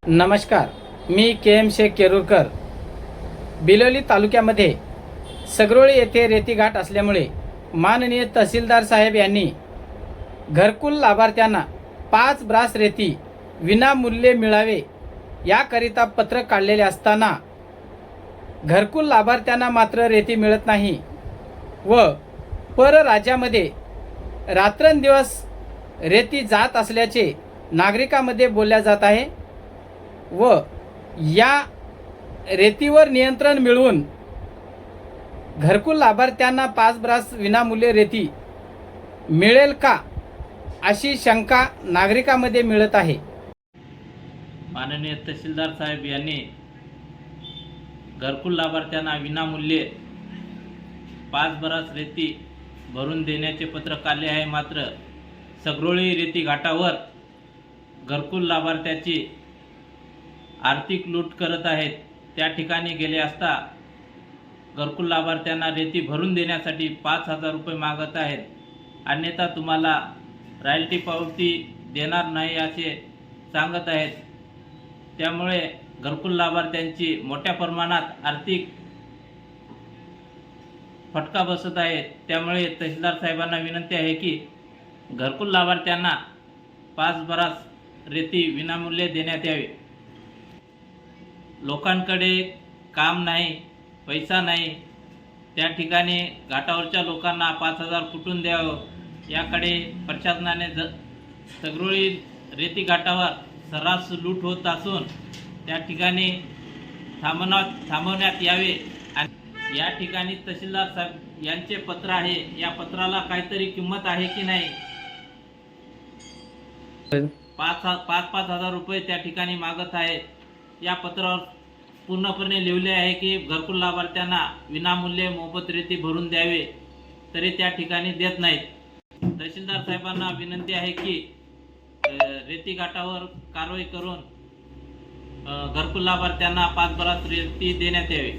नमस्कार, मी के. शेख केरुरकर. बिलोली तालुक्यामध्ये सगरोळी येथे रेतीघाट असल्यामुळे माननीय तहसीलदार साहेब यांनी घरकुल लाभार्थ्यांना 5 ब्रास रेती विनामूल्य मिळावे याकरिता पत्र काढलेले असताना घरकुल लाभार्थ्यांना मात्र रेती मिळत नाही व परराज्यामध्ये रात्रंदिवस रेती जात असल्याचे नागरिकांमध्ये बोलल्या जात आहे व या रेतीवर नियंत्रण मिळवून घरकुल लाभार्थ्यांना 5 ब्रास विनामूल्य रेती मिळेल का अशी शंका नागरिकांमध्ये मिळत आहे. माननीय तहसीलदार साहेब यांनी घरकुल लाभार्थ्यांना विनामूल्य 5 ब्रास रेती भरून देण्याचे पत्र काढले आहे. मात्र सगरोळी रेती घाटावर घरकुल लाभार्थ्याची आर्थिक लूट करत आहेत. त्या ठिकाणी गेले असता घरकुल लाभार्थ्यांना रेती भरून देण्यासाठी 5,000 रुपये मागत आहेत. अन्यथा तुम्हाला रॉयल्टी पावती देणार नाही असे सांगत आहेत. त्यामुळे घरकुल लाभार्थ्यांची मोठ्या प्रमाणात आर्थिक फटका बसत आहे. त्यामुळे तहसीलदार साहेबांना विनंती आहे की घरकुल लाभार्थ्यांना 5 ब्रास रेती विनामूल्य देण्यात यावी. लोकांकडे काम नाही, पैसा नाही, त्या ठिकाणी घाटावरच्या लोकांना 5,000 कुठून द्यावं याकडे प्रशासनाने सगरोळी रेती घाटावर सर्रास लूट होत असून त्या ठिकाणी थांबवण्यात यावे. आणि या ठिकाणी तहसीलदार साहेब यांचे पत्र आहे, या पत्राला काहीतरी किंमत आहे की नाही. 5,000 रुपये त्या ठिकाणी मागत आहेत. या पत्रावर पूर्णपणे लिहिले आहे की घरकुल लाभार्थ्यांना विनामूल्य मोफत रेती भरून द्यावे, तरी त्या ठिकाणी देत नाहीत. तहसीलदार साहेबांना विनंती आहे की रेती घाटावर कारवाई करून घरकुल लाभार्थ्यांना 5 ब्रास रेती देण्यात यावी.